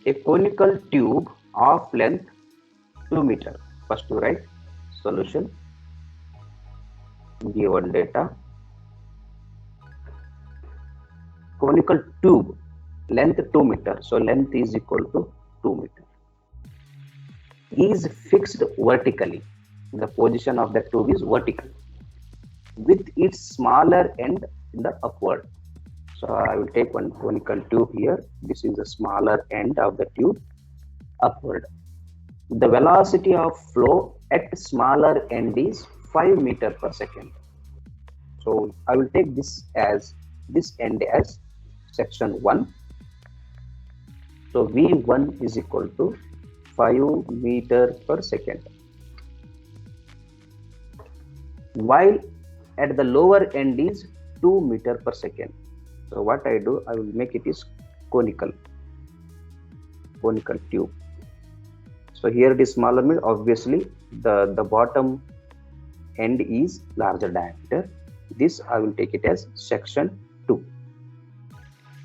A conical tube of length 2 meter. First to write solution, given data. Conical tube length 2 meter. So length is equal to 2 meter. Is fixed vertically. The position of the tube is vertical with its smaller end in the upward. So I will take one conical tube here. This is the smaller end of the tube upward. The velocity of flow at smaller end is 5 meter per second. So I will take this end as section 1. So V1 is equal to 5 meter per second. While at the lower end is 2 meter per second. So what I do, I will make it is conical tube. So here it is smaller, means obviously the bottom end is larger diameter. This I will take it as section 2.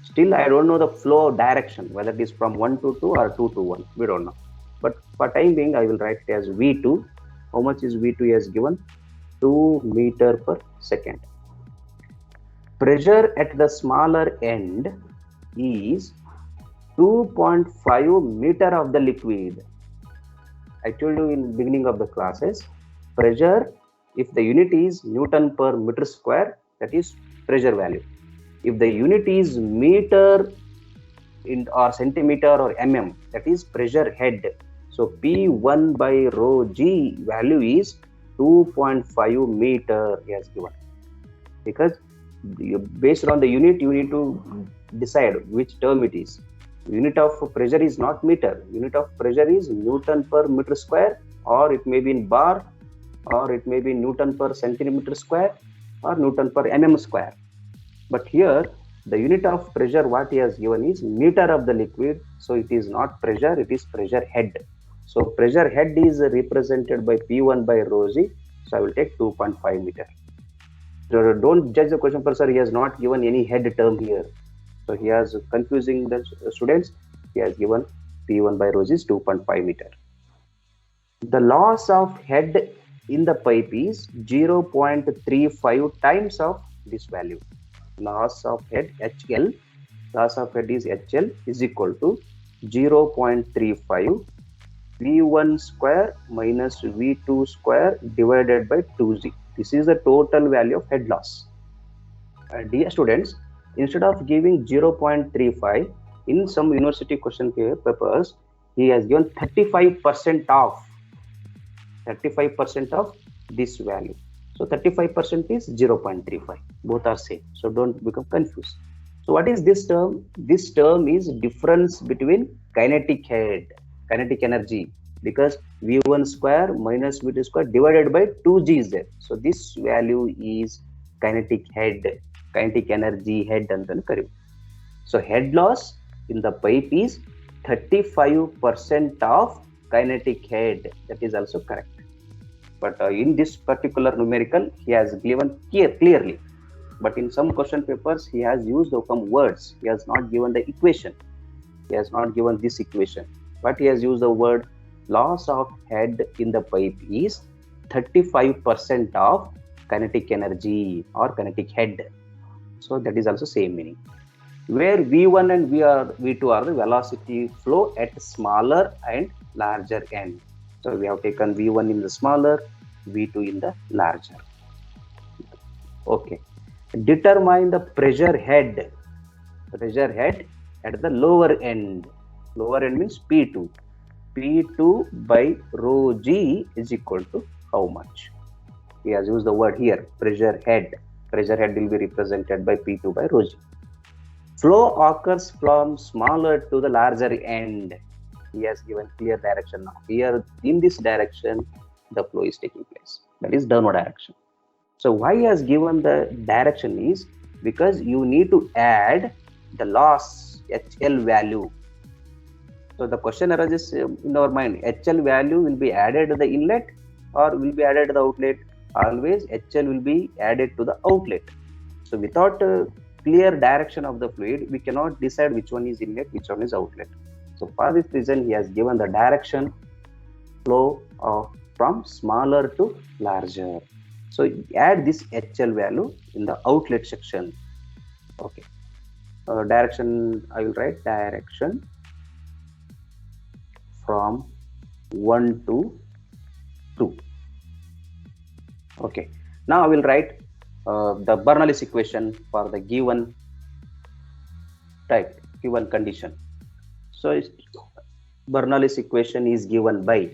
Still I don't know the flow direction, whether it is from 1 to 2 or 2 to 1. We don't know. But for time being, I will write it as V2. How much is V2 as given? 2 meter per second. Pressure at the smaller end is 2.5 meter of the liquid. I told you in beginning of the classes, pressure, if the unit is Newton per meter square, that is pressure value. If the unit is meter or centimeter or mm, that is pressure head. So P1 by rho G value is 2.5 meter as given. Because based on the unit, you need to decide which term it is. Unit of pressure is not meter. Unit of pressure is Newton per meter square, or it may be in bar, or it may be Newton per centimeter square, or Newton per mm square. But here, the unit of pressure what he has given is meter of the liquid. So it is not pressure, it is pressure head. So pressure head is represented by P1 by rho G. So I will take 2.5 meter. So don't judge the question, professor. He has not given any head term here. So he has confusing the students. He has given P1 by rho G is 2.5 meter. The loss of head in the pipe is 0.35 times of this value. Loss of head HL, loss of head is HL is equal to 0.35 V1 square minus V2 square divided by 2G. This is the total value of head loss. Dear students, instead of giving 0.35, in some university question papers, he has given 35% of this value. So 35% is 0.35. Both are same. So don't become confused. So what is this term? This term is difference between kinetic head, kinetic energy, because V1 square minus V2 square divided by 2G is there. So this value is kinetic head, kinetic energy head and then correct. So head loss in the pipe is 35% of kinetic head. That is also correct. But in this particular numerical, he has given clearly. But in some question papers, he has used some words. He has not given the equation. He has not given this equation. But he has used the word loss of head in the pipe is 35% of kinetic energy or kinetic head. So that is also same meaning. Where V1 and V2 are the velocity flow at smaller and larger end. So we have taken V1 in the smaller, V2 in the larger. Okay. Determine the pressure head. Pressure head at the lower end. Lower end means P2. P2 by rho G is equal to how much? He has used the word here, pressure head. Pressure head will be represented by P2 by rho G. Flow occurs from smaller to the larger end. He has given clear direction now. Here in this direction, the flow is taking place. That is downward direction. So why he has given the direction is because you need to add the loss HL value. So the question arises in our mind, HL value will be added to the inlet or will be added to the outlet? Always HL will be added to the outlet. So without clear direction of the fluid, we cannot decide which one is inlet, which one is outlet. So for this reason, he has given the direction flow from smaller to larger. So add this HL value in the outlet section. Okay. Direction, I will write direction from 1 to 2. Okay. Now I will write the Bernoulli equation for the given type, given condition. So Bernoulli equation is given by,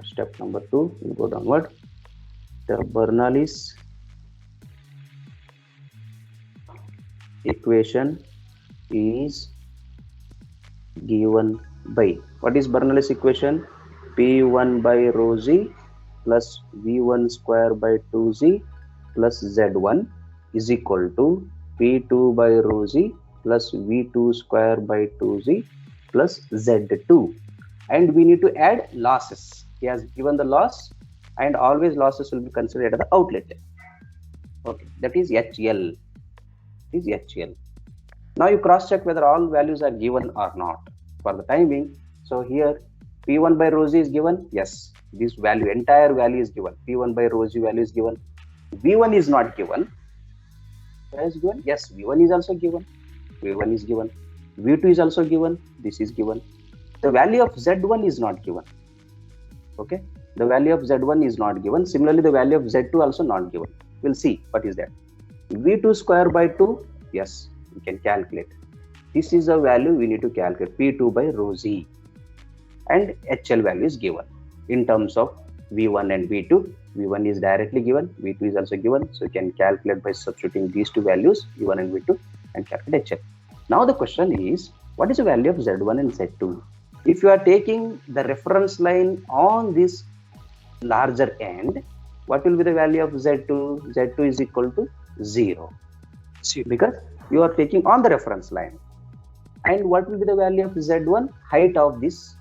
step number 2, we'll go downward. The Bernoulli equation is given by, what is Bernoulli equation? P1 by rho z plus V1 square by 2z plus Z1 is equal to P2 by rho z plus V2 square by 2z plus Z2. And we need to add losses. He has given the loss, and always losses will be considered at the outlet. Okay, that is HL. Is HL. Now you cross check whether all values are given or not. For the time being, so here P1 by rho z is given. Yes, this value, entire value is given. P1 by rho z value is given. V1 is not given. Where is given? Yes, V1 is also given. V1 is given. V2 is also given. This is given. The value of Z1 is not given. Okay, the value of Z1 is not given. Similarly, the value of Z2 also not given. We'll see what is that. V2 square by 2. Yes, we can calculate. This is a value we need to calculate, P2 by rho z, and HL value is given in terms of V1 and V2. V1 is directly given, V2 is also given, so you can calculate by substituting these two values, V1 and V2, and calculate HL. Now the question is, what is the value of Z1 and Z2? If you are taking the reference line on this larger end, what will be the value of Z2? Z2 is equal to 0, because you are taking on the reference line. And what will be the value of Z1? Height of this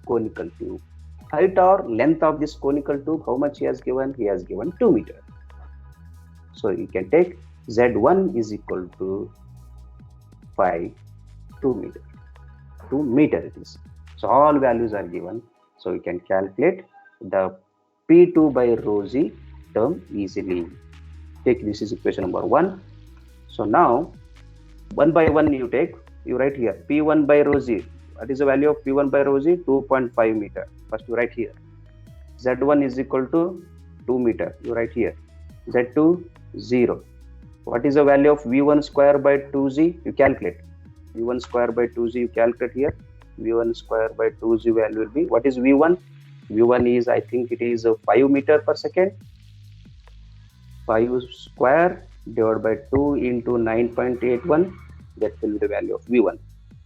conical tube. Height or length of this conical tube, how much he has given? He has given 2 meters. So you can take Z1 is equal to 2 meters. 2 meters it is. So all values are given. So you can calculate the P2 by rho z term easily. Take this is equation number 1. So now, one by one you take. You write here P1 by rho z. What is the value of P1 by rho z? 2.5 meter. First you write here. Z1 is equal to 2 meter. You write here. Z2 0. What is the value of V1 square by 2z? You calculate. V1 square by 2z you calculate here. V1 square by 2z value will be, what is V1? V1 is, I think it is 5 meter per second. 5 square divided by 2 into 9.81. That will be the value of V1.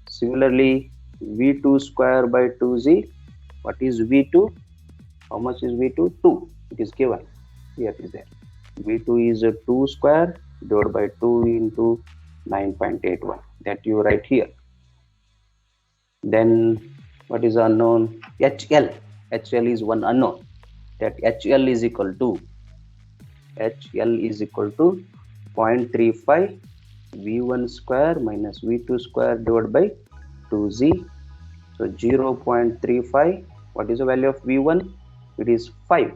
Similarly, V2 square by 2z. What is V2? How much is V2? 2. It is given. Here it is there. V2 is 2 square divided by 2 into 9.81. That you write here. Then what is unknown? HL. HL is one unknown. That HL is equal to 0.35 V1 square minus V2 square divided by 2z. So 0.35. What is the value of V1? It is 5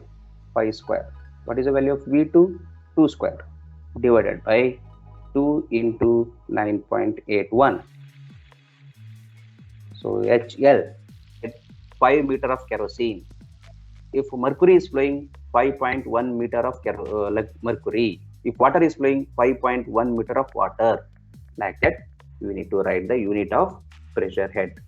square. What is the value of V2? 2 square divided by 2 into 9.81. So HL, 5 meter of kerosene. If mercury is flowing, 5.1 meter of mercury. If water is flowing, 5.1 meter of water. Like that, we need to write the unit of pressure head.